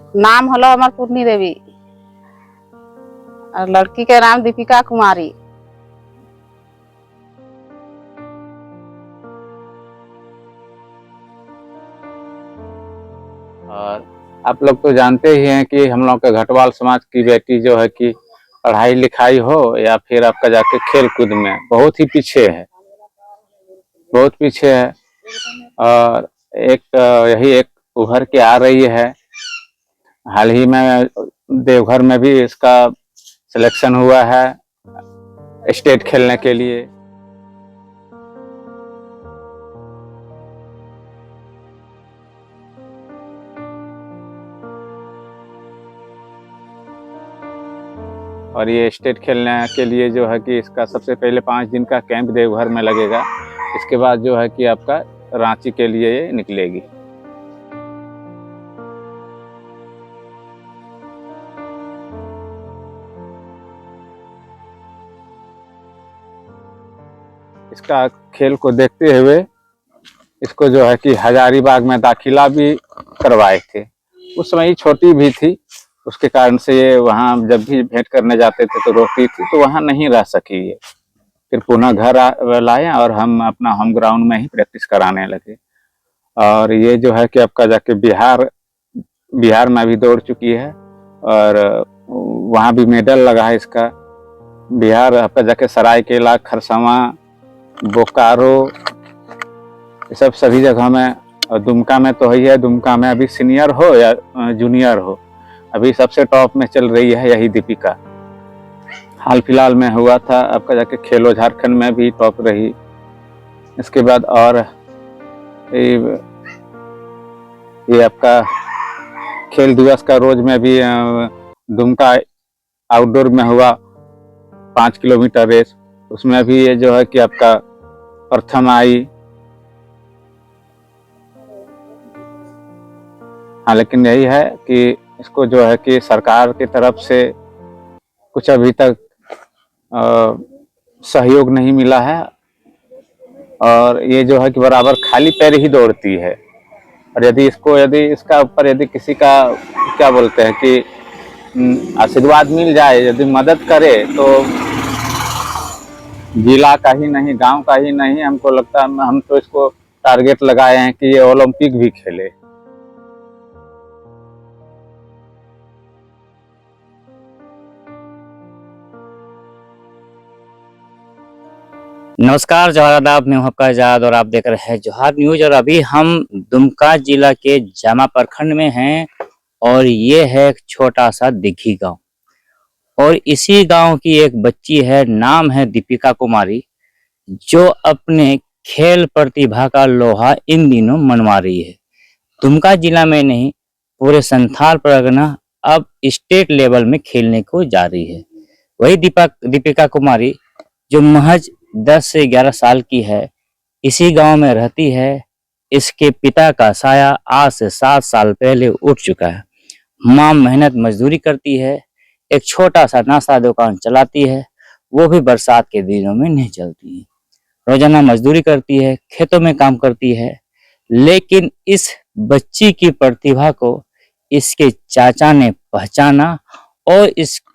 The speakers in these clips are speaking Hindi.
नाम हलो अमर पूर्णी देवी और लड़की के नाम दीपिका कुमारी। और आप लोग तो जानते ही हैं कि हम लोग के घटवाल समाज की बेटी जो है कि पढ़ाई लिखाई हो या फिर आपका जाके खेल कूद में बहुत ही पीछे है, बहुत पीछे है। और यही एक उभर के आ रही है। हाल ही में देवघर में भी इसका सिलेक्शन हुआ है स्टेट खेलने के लिए। और ये स्टेट खेलने के लिए जो है कि इसका सबसे पहले 5 दिन का कैंप देवघर में लगेगा। इसके बाद जो है कि आपका रांची के लिए ये निकलेगी। इसका खेल को देखते हुए इसको जो है कि हजारीबाग में दाखिला भी करवाए थे। उस समय छोटी भी थी, उसके कारण से ये वहाँ जब भी भेंट करने जाते थे तो रोती थी, तो वहाँ नहीं रह सकी ये। फिर पुनः घर लाए और हम अपना होम ग्राउंड में ही प्रैक्टिस कराने लगे। और ये जो है कि आपका जाके बिहार में भी दौड़ चुकी है और वहाँ भी मेडल लगा है इसका। बिहार आपका जाके सरायकेला, खरसावां, बोकारो, ये सब सभी जगह में। और दुमका में तो है, दुमका में अभी सीनियर हो या जूनियर हो, अभी सबसे टॉप में चल रही है यही दीपिका। हाल फिलहाल में हुआ था आपका जाके खेलो झारखंड में भी टॉप रही। इसके बाद और ये आपका खेल दिवस का रोज में भी दुमका आउटडोर में हुआ 5 किलोमीटर रेस, उसमें भी ये जो है कि आपका प्रथम आई। हाँ, लेकिन यही है कि इसको जो है कि सरकार की तरफ से कुछ अभी तक सहयोग नहीं मिला है और ये जो है कि बराबर खाली पैर ही दौड़ती है। और यदि इसका ऊपर यदि किसी का क्या बोलते हैं कि आशीर्वाद मिल जाए, यदि मदद करे, तो जिला का ही नहीं, गांव का ही नहीं, हमको लगता है हम तो इसको टारगेट लगाए हैं कि ये ओलंपिक भी खेले। नमस्कार, जोहार आदाब, मैं हूं आपका आजाद और आप देख रहे हैं जोहार न्यूज। और अभी हम दुमका जिला के जामा प्रखंड में हैं और ये है एक छोटा सा दिघी गांव और इसी गांव की एक बच्ची है, नाम है दीपिका कुमारी, जो अपने खेल प्रतिभा का लोहा इन दिनों मनवा रही है। दुमका जिला में नहीं, पूरे संथाल परगना अब स्टेट लेवल में खेलने को जा रही है। वही दीपिका कुमारी जो महज 10 से 11 साल की है, इसी गांव में रहती है। इसके पिता का साया आज से 7 साल पहले उठ चुका है। मां मेहनत मजदूरी करती है, एक छोटा सा नाश्ता दुकान चलाती है, वो भी बरसात के दिनों में नहीं चलती है। रोजाना मजदूरी करती है, खेतों में काम करती है। लेकिन इस बच्ची की प्रतिभा को इसके चाचा ने पहचाना और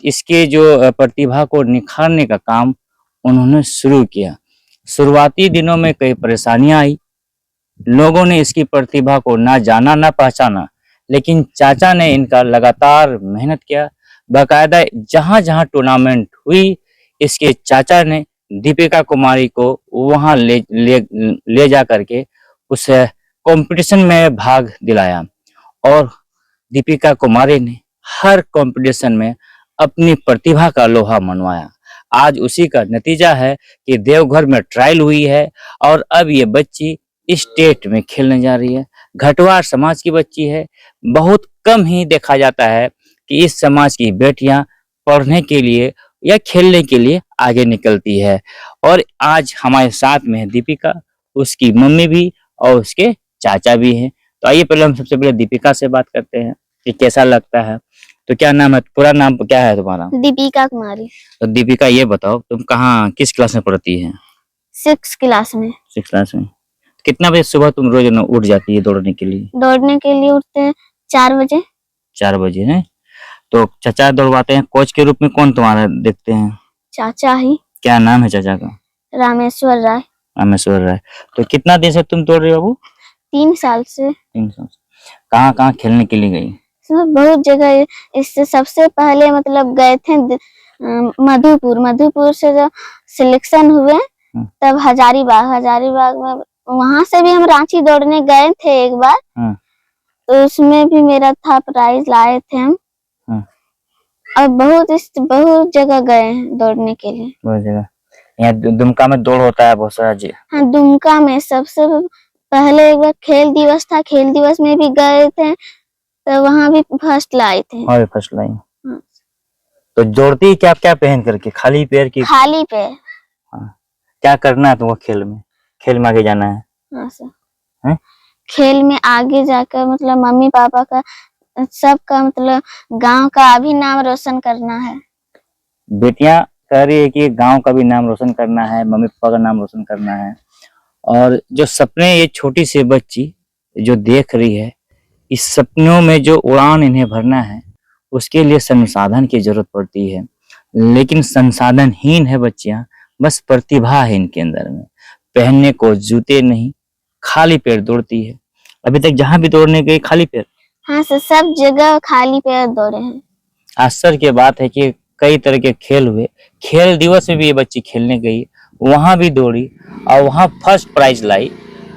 इसके जो प्रतिभा को निखारने का काम उन्होंने शुरू किया। शुरुआती दिनों में कई परेशानियां आई, लोगों ने इसकी प्रतिभा को ना जाना ना पहचाना, लेकिन चाचा ने इनका लगातार मेहनत किया। बाकायदा जहां जहां टूर्नामेंट हुई, इसके चाचा ने दीपिका कुमारी को वहां ले जा करके उस कंपटीशन में भाग दिलाया और दीपिका कुमारी ने हर कंपटीशन में अपनी प्रतिभा का लोहा मनवाया। आज उसी का नतीजा है कि देवघर में ट्रायल हुई है और अब ये बच्ची स्टेट में खेलने जा रही है। घटवार समाज की बच्ची है। बहुत कम ही देखा जाता है कि इस समाज की बेटियां पढ़ने के लिए या खेलने के लिए आगे निकलती है। और आज हमारे साथ में है दीपिका, उसकी मम्मी भी और उसके चाचा भी हैं। तो आइए पहले हम सबसे पहले दीपिका से बात करते हैं कि कैसा लगता है। तो क्या नाम है, पूरा नाम क्या है तुम्हारा? दीपिका कुमारी। तो दीपिका ये बताओ, तुम कहाँ किस क्लास में पढ़ती है? 6 क्लास में। 6 क्लास में। कितना बजे सुबह तुम रोज उठ जाती है दौड़ने के लिए? दौड़ने के लिए उठते हैं 4 बजे। 4 बजे है। तो चाचा दौड़वाते हैं, कोच के रूप में कौन तुम्हारा देखते हैं? चाचा ही, क्या नाम है चाचा का? रामेश्वर राय। रामेश्वर राय। तो कितना दिन से तुम दौड़ रहे हो बाबू? 3 साल से। 3 साल से। कहाँ कहाँ खेलने के लिए गई? बहुत जगह। इससे सबसे पहले मतलब गए थे मधुपुर से जब सिलेक्शन हुए तब हजारीबाग में, वहां से भी हम रांची दौड़ने गए थे एक बार। तो उसमें भी मेरा था, प्राइज लाए थे हम। और बहुत जगह गए हैं दौड़ने के लिए। बहुत जगह। यहाँ दुमका में दौड़ होता है बहुत सारा जी। हाँ, दुमका में सबसे पहले एक बार खेल दिवस था, खेल दिवस में भी गए थे, तो वहां भी फर्स्ट लाए थे। वहाँ भी फर्स्ट लाई। तो दौड़ती क्या क्या पहन करके? खाली पैर की? खाली पैर। हाँ। क्या करना है तुमको खेल में? खेल में आगे जाना है? हाँ सर। खेल में आगे जाकर मतलब मम्मी पापा का, सबका मतलब गांव का भी नाम रोशन करना है। बेटियां कह रही है कि गांव का भी नाम रोशन करना है, मम्मी पापा का नाम रोशन करना है। और जो सपने ये छोटी सी बच्ची जो देख रही है, इस सपनों में जो उड़ान इन्हें भरना है, उसके लिए संसाधन की जरूरत पड़ती है। लेकिन संसाधनहीन है बच्चियां, बस प्रतिभा है इनके अंदर में। पहनने को जूते नहीं, खाली पैर दौड़ती है। अभी तक जहां भी दौड़ने गई खाली पैर? हाँ सर, सब जगह खाली पैर दौड़े हैं। आश्चर्य की बात है कि कई तरह के खेल हुए, खेल दिवस में भी ये बच्ची खेलने गई, वहां भी दौड़ी और वहां फर्स्ट प्राइज लाई।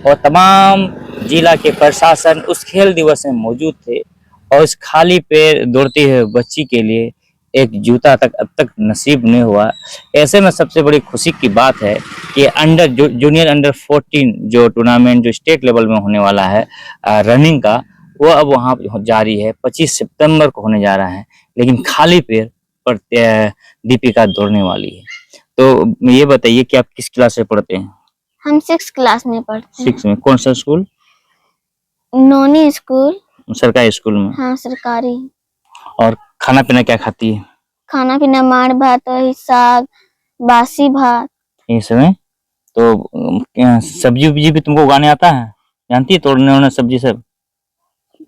और तमाम जिला के प्रशासन उस खेल दिवस में मौजूद थे। और उस खाली पैर दौड़ती है बच्ची के लिए एक जूता तक अब तक नसीब नहीं हुआ। ऐसे में सबसे बड़ी खुशी की बात है कि जूनियर अंडर 14 जो टूर्नामेंट जो स्टेट लेवल में होने वाला है रनिंग का, वो अब वहाँ जारी है। 25 सितंबर को होने जा रहा है। लेकिन खाली पैर पर दीपिका दौड़ने वाली है। तो ये बताइए कि आप किस क्लास से पढ़ते हैं? हम 6 क्लास में पढ़ते हैं। 6 में। कौन सा स्कूल? नोनी स्कूल। सरकारी स्कूल में? हाँ, सरकारी। और खाना पीना क्या खाती है? खाना पीना माड़ भात, वही साग, बासी भात। ये समय तो सब्जी उब्जी भी तुमको उगाने आता है? जानती है तोड़ने वोड़ने सब्जी सब?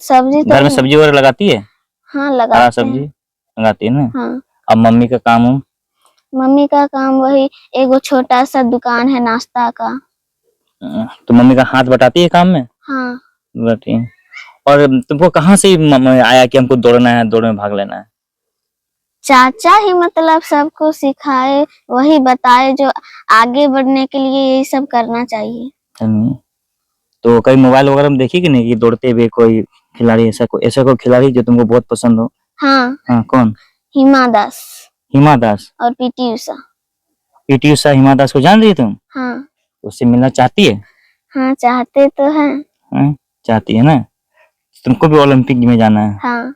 सब्जी तो घर में सब्जी वगैरह लगाती है? हाँ, हरा लगाते सब्जी हैं। लगाती है ना? हाँ। अब मम्मी का काम हो? मम्मी का काम वही एगो छोटा सा दुकान है नाश्ता का। तो मम्मी का हाथ बटाती है काम में? हाँ। बटी है। और तुमको कहाँ से आया कि हमको दौड़ना है, दौड़ में भाग लेना है? चाचा ही मतलब सबको सिखाए, वही बताए जो आगे बढ़ने के लिए यही सब करना चाहिए। तो कई मोबाइल वगैरह में देखी कि नहीं कि दौड़ते हुए कोई खिलाड़ी, ऐसा कोई खिलाड़ी जो तुमको बहुत पसंद हो? हाँ। हाँ, कौन? हिमा दास। हिमा दास और पीटी उषा। पीटी उषा हिमा दास को जान रही है तुम? हाँ। उससे मिलना चाहती है? हाँ, चाहते तो हैं। हाँ, चाहती है ना? तुमको भी ओलंपिक में जाना है? हाँ।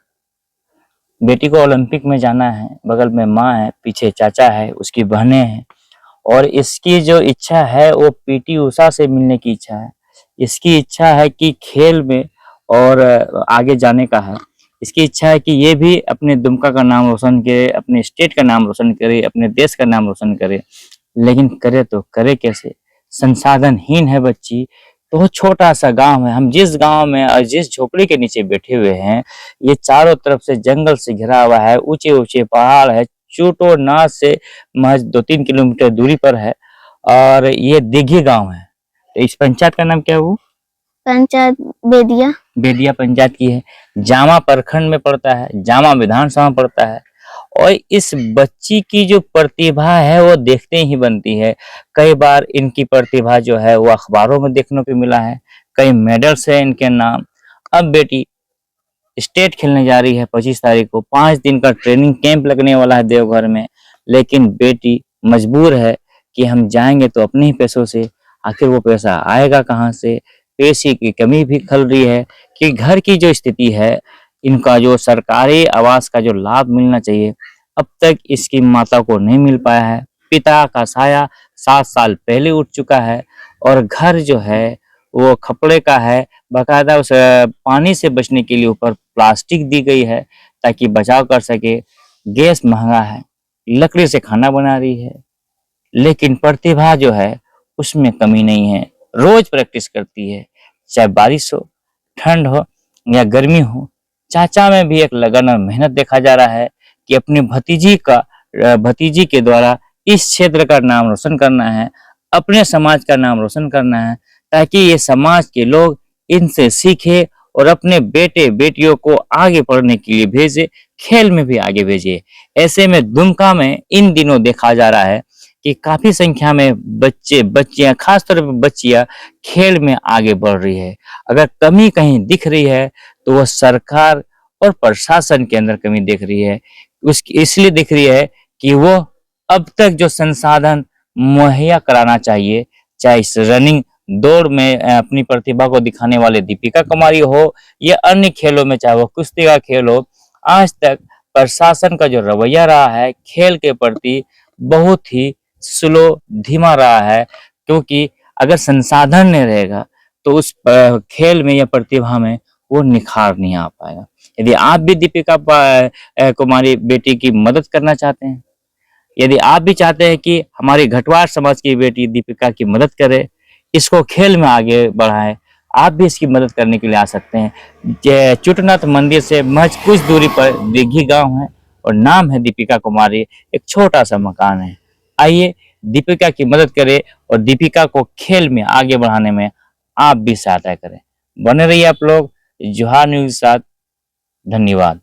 बेटी को ओलंपिक में जाना है। बगल में माँ है, पीछे चाचा है, उसकी बहनें हैं। और इसकी जो इच्छा है वो पीटी उषा से मिलने की इच्छा है। इसकी इच्छा है कि खेल में और आगे जाने का है। इसकी इच्छा है कि ये भी अपने दुमका का नाम रोशन करे, अपने स्टेट का नाम रोशन करे, अपने देश का नाम रोशन करे। लेकिन करे तो करे कैसे? संसाधनहीन है बच्ची। तो छोटा सा गांव है, हम जिस गांव में और जिस झोपड़ी के नीचे बैठे हुए हैं, ये चारों तरफ से जंगल से घिरा हुआ है, ऊंचे ऊंचे पहाड़ है, चूटो नाच से महज 2-3 किलोमीटर दूरी पर है। और ये दिघी गांव है। तो इस पंचायत का नाम क्या है? वो पंचायत बेदिया। बेदिया पंचायत की है। जामा प्रखंड में पड़ता है, जामा विधानसभा में पड़ता है। और इस बच्ची की जो प्रतिभा है वो देखते ही बनती है। कई बार इनकी प्रतिभा जो है वो अखबारों में देखने को मिला है, कई मेडल्स है इनके नाम। अब बेटी स्टेट खेलने जा रही है 25 तारीख को। 5 दिन का ट्रेनिंग कैंप लगने वाला है देवघर में। लेकिन बेटी मजबूर है कि हम जाएंगे तो अपने ही पैसों से, आखिर वो पैसा आएगा कहाँ से? पैसे की कमी भी खल रही है कि घर की जो स्थिति है, इनका जो सरकारी आवास का जो लाभ मिलना चाहिए अब तक इसकी माता को नहीं मिल पाया है। पिता का साया 7 साल पहले उठ चुका है और घर जो है वो खपड़े का है। बाकायदा उस पानी से बचने के लिए ऊपर प्लास्टिक दी गई है ताकि बचाव कर सके। गैस महंगा है, लकड़ी से खाना बना रही है। लेकिन प्रतिभा जो है उसमें कमी नहीं है। रोज प्रैक्टिस करती है, चाहे बारिश हो, ठंड हो या गर्मी हो। चाचा में भी एक लगन और मेहनत देखा जा रहा है कि अपनी भतीजी के द्वारा इस क्षेत्र का नाम रोशन करना है, अपने समाज का नाम रोशन करना है, ताकि ये समाज के लोग इनसे सीखे और अपने बेटे बेटियों को आगे पढ़ने के लिए भेजे, खेल में भी आगे भेजे। ऐसे में दुमका में इन दिनों देखा जा रहा है कि काफी संख्या में बच्चे बच्चियां, खासतौर पर बच्चियां खेल में आगे बढ़ रही है। अगर कमी कहीं दिख रही है तो वह सरकार और प्रशासन के अंदर कमी दिख रही है। उसकी इसलिए दिख रही है कि वो अब तक जो संसाधन मुहैया कराना चाहिए, चाहे इस रनिंग दौड़ में अपनी प्रतिभा को दिखाने वाले दीपिका कुमारी हो या अन्य खेलों में, चाहे वो कुश्ती का खेल हो, आज तक प्रशासन का जो रवैया रहा है खेल के प्रति बहुत ही स्लो, धीमा रहा है। क्योंकि अगर संसाधन नहीं रहेगा तो उस खेल में या प्रतिभा में वो निखार नहीं आ पाएगा। यदि आप भी दीपिका कुमारी बेटी की मदद करना चाहते हैं, यदि आप भी चाहते हैं कि हमारी घटवार समाज की बेटी दीपिका की मदद करे, इसको खेल में आगे बढ़ाए, आप भी इसकी मदद करने के लिए आ सकते हैं। चुटनाथ मंदिर से महज कुछ दूरी पर दिघी गांव है और नाम है दीपिका कुमारी। एक छोटा सा मकान है। आइए दीपिका की मदद करें और दीपिका को खेल में आगे बढ़ाने में आप भी सहायता करें। बने रहिए आप लोग जोहार न्यूज़ के साथ। धन्यवाद।